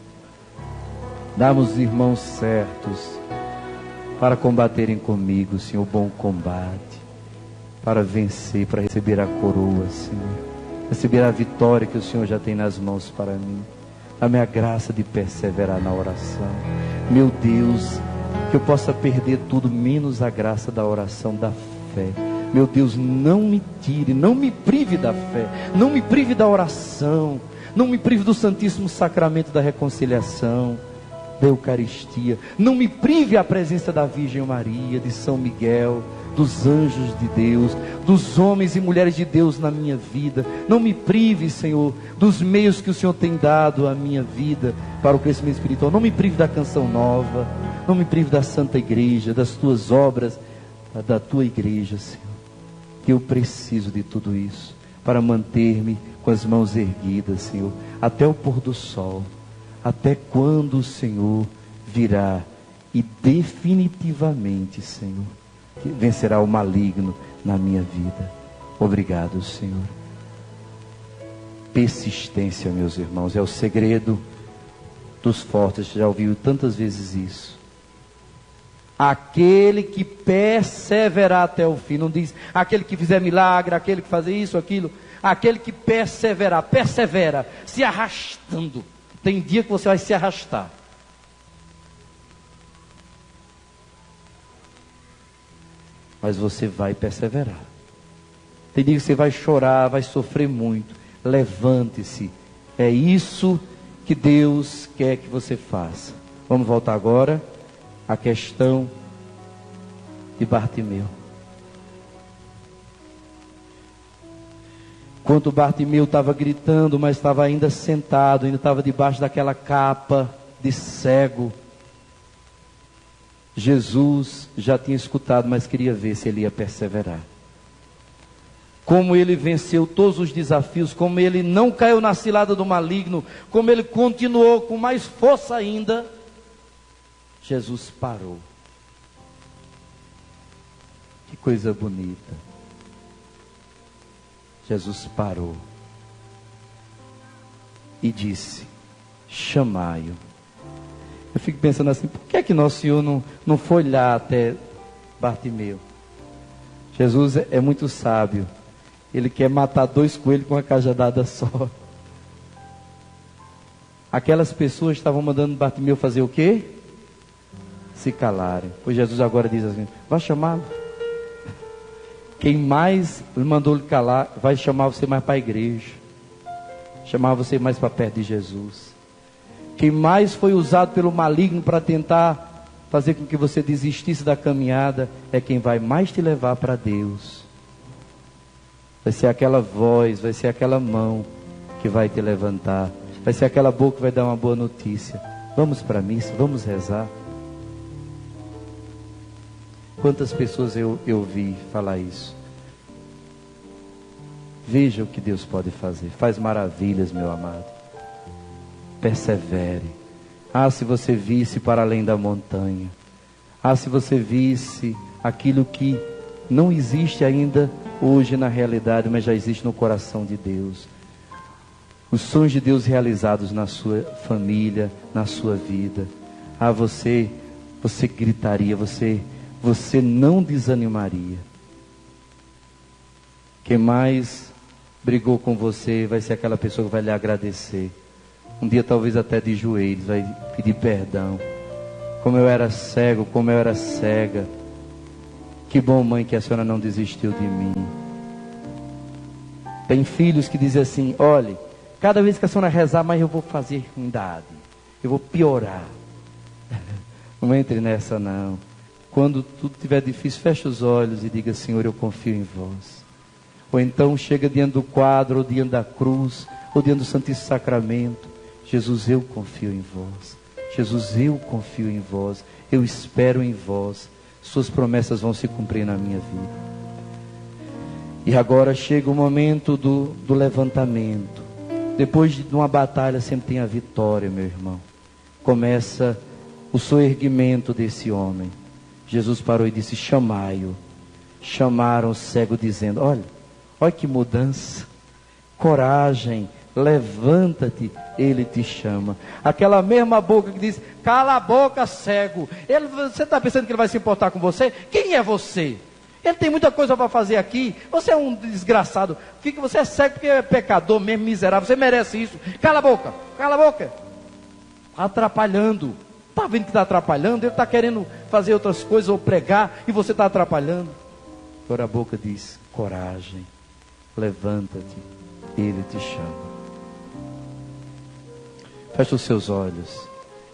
Dá-me os irmãos certos para combaterem comigo, Senhor, bom combate. para vencer, para receber a coroa, Senhor. Receber a vitória que o Senhor já tem nas mãos para mim. Dá-me a graça de perseverar na oração. Meu Deus, que eu possa perder tudo, menos a graça da oração, da fé. Meu Deus, não me tire, não me prive da fé, não me prive da oração, não me prive do Santíssimo Sacramento da Reconciliação, da Eucaristia. Não me prive a presença da Virgem Maria, de São Miguel, dos anjos de Deus, dos homens e mulheres de Deus na minha vida. Não me prive, Senhor, dos meios que o Senhor tem dado à minha vida para o crescimento espiritual. Não me prive da canção nova, não me prive da Santa Igreja, das tuas obras, da tua igreja, Senhor. Que eu preciso de tudo isso para manter-me com as mãos erguidas, Senhor, até o pôr do sol, até quando o Senhor virá e definitivamente, Senhor, vencerá o maligno na minha vida. Obrigado, Senhor. Persistência, meus irmãos, é o segredo dos fortes. Já ouviu tantas vezes isso. Aquele que perseverar até o fim, não diz aquele que fizer milagre, aquele que fazer isso, aquilo. Aquele que perseverar, persevera, se arrastando. Tem dia que você vai se arrastar. Mas você vai perseverar. Tem dia que você vai chorar, vai sofrer muito. Levante-se. É isso que Deus quer que você faça. Vamos voltar agora à questão de Bartimeu. Enquanto Bartimeu estava gritando, mas estava ainda sentado, ainda estava debaixo daquela capa de cego, Jesus já tinha escutado, mas queria ver se ele ia perseverar. Como ele venceu todos os desafios, como ele não caiu na cilada do maligno, como ele continuou com mais força ainda, Jesus parou. Que coisa bonita. Jesus parou e disse: chamai-o. Eu fico pensando assim, por que é que Nosso Senhor não foi lá até Bartimeu? Jesus é muito sábio. Ele quer matar 2 coelhos com uma cajadada só. Aquelas pessoas estavam mandando Bartimeu fazer o quê? Se calarem. Pois Jesus agora diz assim: vai chamá-lo. Quem mais mandou lhe calar, vai chamar você mais para a igreja. Chamar você mais para perto de Jesus. Quem mais foi usado pelo maligno para tentar fazer com que você desistisse da caminhada, é quem vai mais te levar para Deus. Vai ser aquela voz, vai ser aquela mão que vai te levantar. Vai ser aquela boca que vai dar uma boa notícia. Vamos para a missa, vamos rezar. Quantas pessoas eu vi falar isso? Veja o que Deus pode fazer. Faz maravilhas, meu amado. Persevere. Ah, se você visse para além da montanha. Ah, se você visse aquilo que não existe ainda hoje na realidade, mas já existe no coração de Deus. Os sonhos de Deus realizados na sua família, na sua vida. Ah, você gritaria, você não desanimaria. Quem mais brigou com você vai ser aquela pessoa que vai lhe agradecer. Um dia talvez até de joelhos, vai pedir perdão. Como eu era cego, como eu era cega. Que bom, mãe, que a senhora não desistiu de mim. Tem filhos que dizem assim: olhe, cada vez que a senhora rezar, mas eu vou fazer ruindade, eu vou piorar. Não entre nessa não. Quando tudo estiver difícil, feche os olhos e diga: Senhor, eu confio em vós. Ou então chega diante do quadro, ou diante da cruz, ou diante do Santíssimo Sacramento: Jesus, eu confio em vós. Jesus, eu confio em vós. Eu espero em vós. Suas promessas vão se cumprir na minha vida. E agora chega o momento do levantamento. Depois de uma batalha sempre tem a vitória, meu irmão. Começa o soerguimento desse homem. Jesus parou e disse: chamai-o. Chamaram o cego dizendo: olha que mudança. Coragem, levanta-te, ele te chama. Aquela mesma boca que diz: cala a boca, cego. Você está pensando que ele vai se importar com você? Quem é você? Ele tem muita coisa para fazer aqui. Você é um desgraçado. Você é cego porque é pecador mesmo, miserável. Você merece isso. Cala a boca, cala a boca. Atrapalhando. Está vendo que está atrapalhando? Ele está querendo fazer outras coisas ou pregar e você está atrapalhando. Agora a boca diz: coragem, levanta-te, Ele te chama. Feche os seus olhos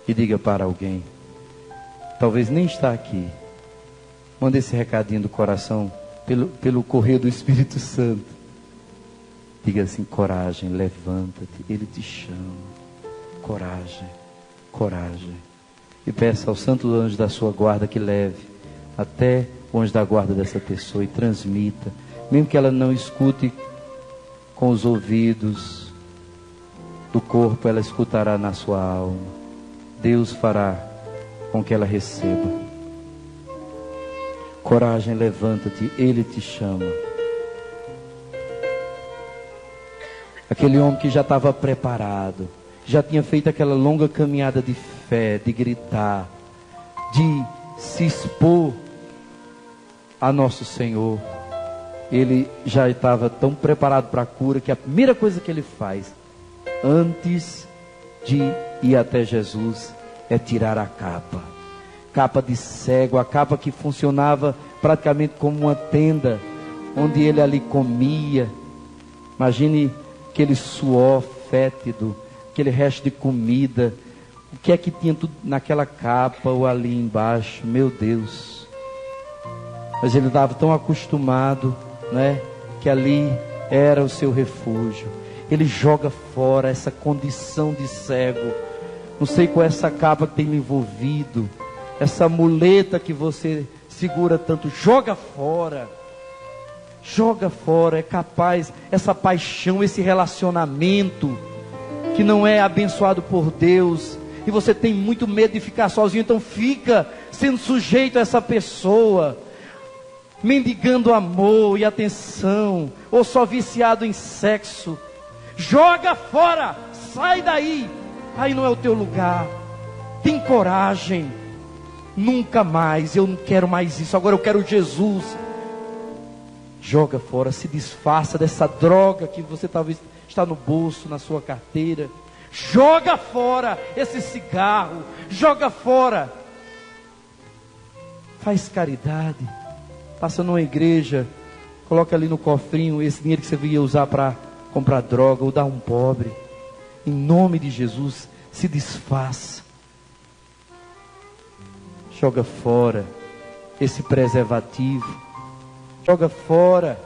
e diga para alguém, talvez nem está aqui, manda esse recadinho do coração pelo correio do Espírito Santo. Diga assim: coragem, levanta-te, Ele te chama. Coragem, coragem. E peça ao santo anjo da sua guarda que leve até o anjo da guarda dessa pessoa e transmita, mesmo que ela não escute com os ouvidos do corpo, ela escutará na sua alma. Deus fará com que ela receba. Coragem, levanta-te, Ele te chama. Aquele homem que já estava preparado, já tinha feito aquela longa caminhada de fé, de gritar, de se expor a nosso Senhor. Ele já estava tão preparado para a cura que a primeira coisa que ele faz, antes de ir até Jesus, é tirar a capa. Capa de cego, a capa que funcionava praticamente como uma tenda, onde ele ali comia. Imagine aquele suor fétido, aquele resto de comida. O que é que tinha tudo naquela capa ou ali embaixo? Meu Deus. Mas ele estava tão acostumado, né, que ali era o seu refúgio. Ele joga fora essa condição de cego. Não sei qual é essa capa que tem lhe envolvido, essa muleta que você segura tanto. Joga fora. Joga fora. É capaz, essa paixão, esse relacionamento que não é abençoado por Deus, e você tem muito medo de ficar sozinho, então fica sendo sujeito a essa pessoa, mendigando amor e atenção, ou só viciado em sexo. Joga fora, sai daí, aí não é o teu lugar. Tem coragem. Nunca mais, eu não quero mais isso, agora eu quero Jesus. Joga fora, se desfaça dessa droga que você talvez está no bolso, na sua carteira. Joga fora esse cigarro, joga fora. Faz caridade, passa numa igreja, coloca ali no cofrinho esse dinheiro que você ia usar para comprar droga ou dar a um pobre. Em nome de Jesus, se desfaça. Joga fora esse preservativo. Joga fora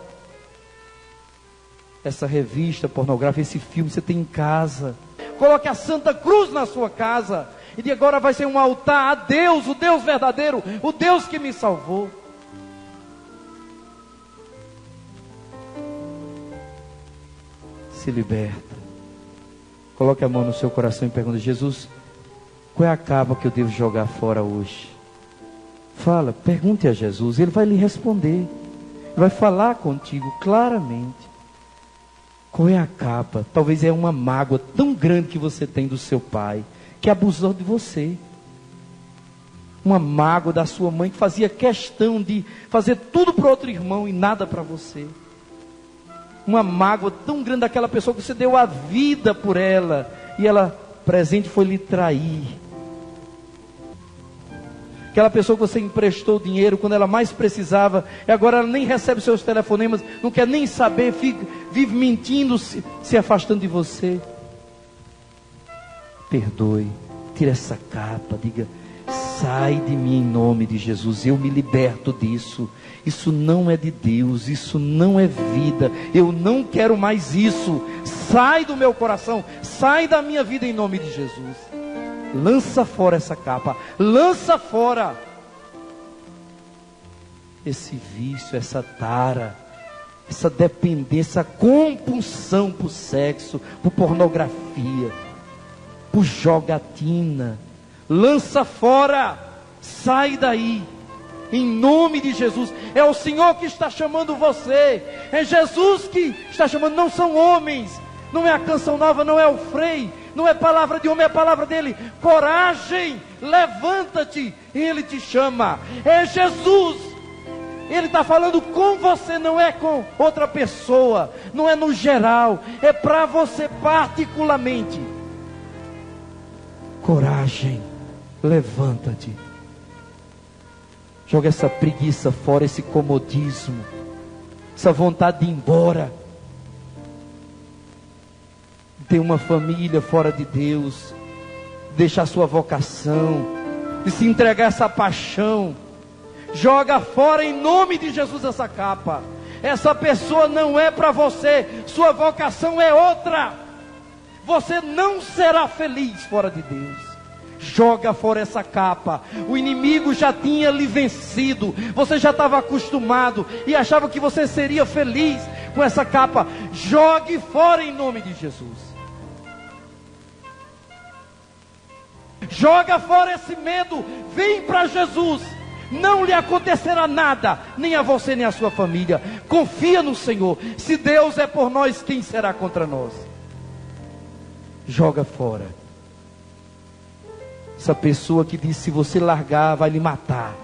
essa revista pornográfica, esse filme que você tem em casa. Coloque a Santa Cruz na sua casa e de agora vai ser um altar a Deus, o Deus verdadeiro, o Deus que me salvou. Se liberta. Coloque a mão no seu coração e pergunta: Jesus, qual é a capa que eu devo jogar fora hoje? Fala, pergunte a Jesus, Ele vai lhe responder. Vai falar contigo claramente. Qual é a capa? Talvez é uma mágoa tão grande que você tem do seu pai, que abusou de você. Uma mágoa da sua mãe, que fazia questão de fazer tudo para outro irmão e nada para você. Uma mágoa tão grande daquela pessoa que você deu a vida por ela, e ela presente foi lhe trair. Aquela pessoa que você emprestou dinheiro quando ela mais precisava, e agora ela nem recebe seus telefonemas, não quer nem saber, vive mentindo, se afastando de você. Perdoe, tira essa capa, diga: sai de mim em nome de Jesus, eu me liberto disso. Isso não é de Deus, isso não é vida, eu não quero mais isso. Sai do meu coração, sai da minha vida em nome de Jesus. Lança fora essa capa, lança fora esse vício, essa tara, essa dependência, essa compulsão por sexo, por pornografia, por jogatina. Lança fora, sai daí, em nome de Jesus. É o Senhor que está chamando você, é Jesus que está chamando, não são homens, não é a canção nova, não é o Frei, não é palavra de homem, é a palavra dele. Coragem, levanta-te, Ele te chama. É Jesus Ele está falando com você, não é com outra pessoa, não é no geral, é para você particularmente. Coragem, levanta-te. Joga essa preguiça fora, esse comodismo, essa vontade de ir embora. Ter uma família fora de Deus, deixar a sua vocação, de se entregar a essa paixão. Joga fora em nome de Jesus essa capa. Essa pessoa não é para você, sua vocação é outra. Você não será feliz fora de Deus. Joga fora essa capa. O inimigo já tinha lhe vencido. Você já estava acostumado e achava que você seria feliz com essa capa. Jogue fora em nome de Jesus. Joga fora esse medo. Vem para Jesus. Não lhe acontecerá nada, nem a você nem a sua família. Confia no Senhor. Se Deus é por nós, quem será contra nós? Joga fora essa pessoa que diz: se você largar, vai lhe matar.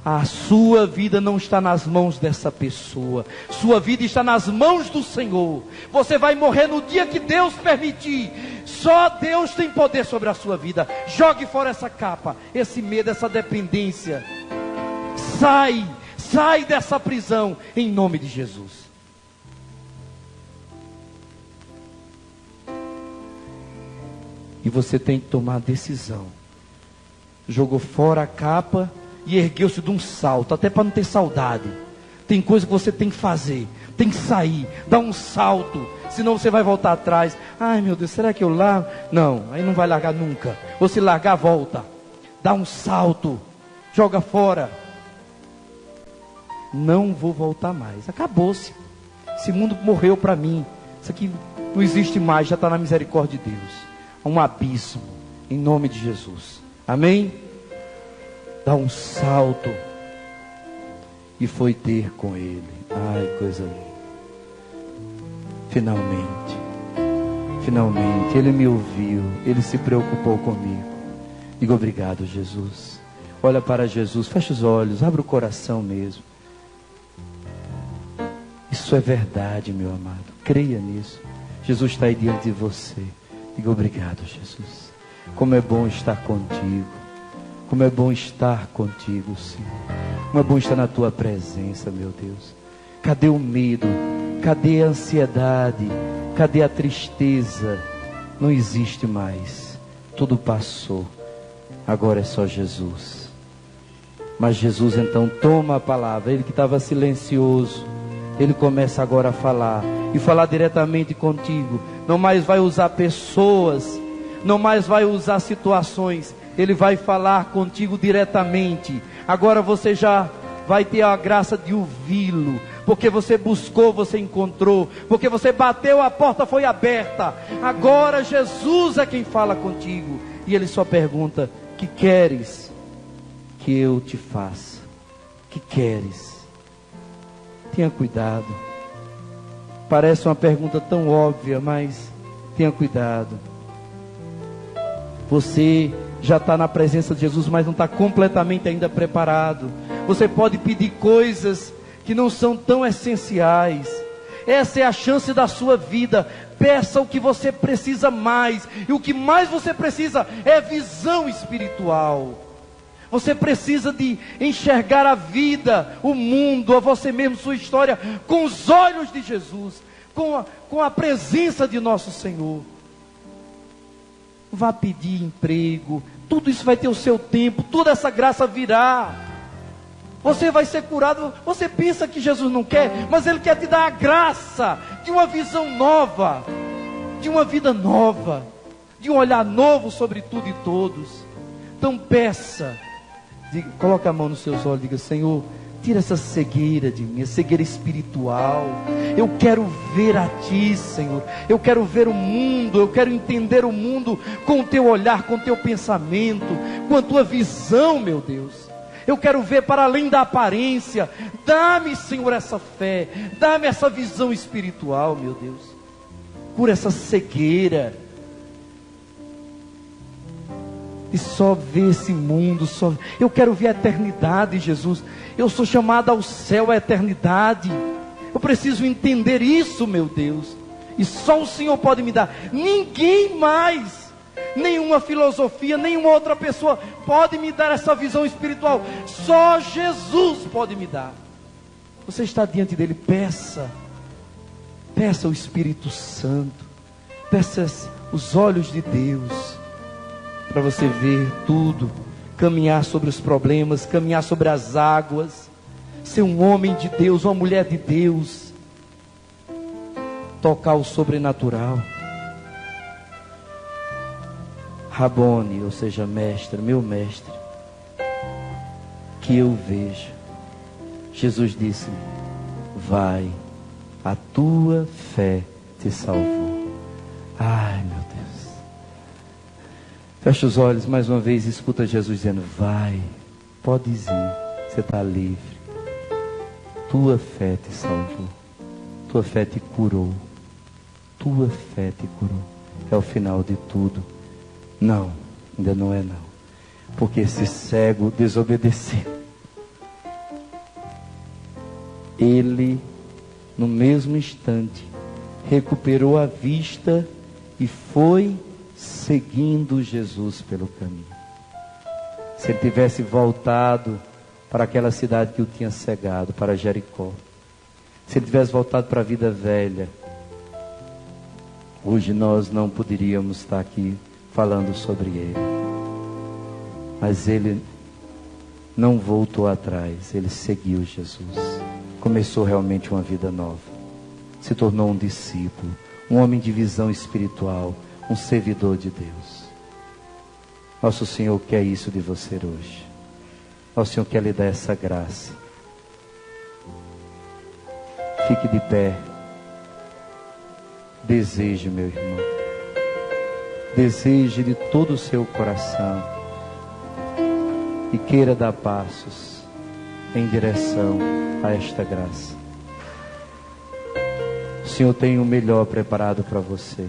A sua vida não está nas mãos dessa pessoa. Sua vida está nas mãos do Senhor. Você vai morrer no dia que Deus permitir. Só Deus tem poder sobre a sua vida. Jogue fora essa capa, esse medo, essa dependência. Sai dessa prisão em nome de Jesus. E você tem que tomar a decisão. Jogou fora a capa e ergueu-se de um salto, até para não ter saudade. Tem coisa que você tem que fazer, tem que sair, dar um salto, senão você vai voltar atrás. Ai meu Deus, será que eu largo? Não, aí não vai largar nunca. Ou se largar, volta. Dá um salto, joga fora. Não vou voltar mais, acabou-se. Esse mundo morreu para mim. Isso aqui não existe mais, já está na misericórdia de Deus. Um abismo, em nome de Jesus. Amém? Dá um salto e foi ter com Ele. Ai, coisa linda. Finalmente, Ele me ouviu, Ele se preocupou comigo. Diga obrigado, Jesus. Olha para Jesus, fecha os olhos, abre o coração mesmo. Isso é verdade, meu amado. Creia nisso. Jesus está aí diante de você. Diga obrigado, Jesus. Como é bom estar contigo. Como é bom estar contigo, Senhor. Como é bom estar na tua presença, meu Deus. Cadê o medo? Cadê a ansiedade? Cadê a tristeza? Não existe mais. Tudo passou. Agora é só Jesus. Mas Jesus então toma a palavra. Ele que estava silencioso, Ele começa agora a falar. E falar diretamente contigo. Não mais vai usar pessoas. Não mais vai usar situações. Ele vai falar contigo diretamente. Agora você já vai ter a graça de ouvi-lo. Porque você buscou, você encontrou. Porque você bateu, a porta foi aberta. Agora Jesus é quem fala contigo. E Ele só pergunta: que queres que eu te faça? Que queres? Tenha cuidado. Parece uma pergunta tão óbvia, mas tenha cuidado. Você já está na presença de Jesus, mas não está completamente ainda preparado. Você pode pedir coisas que não são tão essenciais. Essa é a chance da sua vida. Peça o que você precisa mais. E o que mais você precisa é visão espiritual. Você precisa de enxergar a vida, o mundo, a você mesmo, sua história, com os olhos de Jesus, com a presença de nosso Senhor. Vá pedir emprego, tudo isso vai ter o seu tempo, toda essa graça virá. Você vai ser curado. Você pensa que Jesus não quer, mas Ele quer te dar a graça de uma visão nova, de uma vida nova, de um olhar novo sobre tudo e todos. Então peça. Coloca a mão nos seus olhos e diga: Senhor, tira essa cegueira de mim, a cegueira espiritual. Eu quero ver a Ti, Senhor. Eu quero ver o mundo, eu quero entender o mundo com o Teu olhar, com o Teu pensamento, com a Tua visão, meu Deus. Eu quero ver para além da aparência. Dá-me, Senhor, essa fé. Dá-me essa visão espiritual, meu Deus. Por essa cegueira. de só ver esse mundo, eu quero ver a eternidade, Jesus. Eu sou chamado ao céu, à eternidade. Eu preciso entender isso, meu Deus. E só o Senhor pode me dar. Ninguém mais, nenhuma filosofia, nenhuma outra pessoa pode me dar essa visão espiritual. Só Jesus pode me dar. Você está diante dele, peça o Espírito Santo, peça os olhos de Deus, para você ver tudo, caminhar sobre os problemas, caminhar sobre as águas, ser um homem de Deus, uma mulher de Deus, tocar o sobrenatural. Rabone, ou seja, mestre, meu mestre, que eu veja. Jesus disse: vai, a tua fé te salvou. Ai, meu Deus. Fecha os olhos mais uma vez e escuta Jesus dizendo: vai, pode ir, você está livre. Tua fé te salvou. Tua fé te curou. Tua fé te curou. É o final de tudo. Não, ainda não é não. Porque esse cego desobedeceu. Ele, no mesmo instante, recuperou a vista e foi seguindo Jesus pelo caminho. Se ele tivesse voltado para aquela cidade que o tinha cegado, para Jericó, se ele tivesse voltado para a vida velha, hoje nós não poderíamos estar aqui falando sobre ele. Mas ele não voltou atrás, ele seguiu Jesus. Começou realmente uma vida nova. Se tornou um discípulo, um homem de visão espiritual, um servidor de Deus. Nosso Senhor quer isso de você hoje. Nosso Senhor quer lhe dar essa graça. Fique de pé. Deseje, meu irmão. Deseje de todo o seu coração. E queira dar passos em direção a esta graça. O Senhor tem o melhor preparado para você.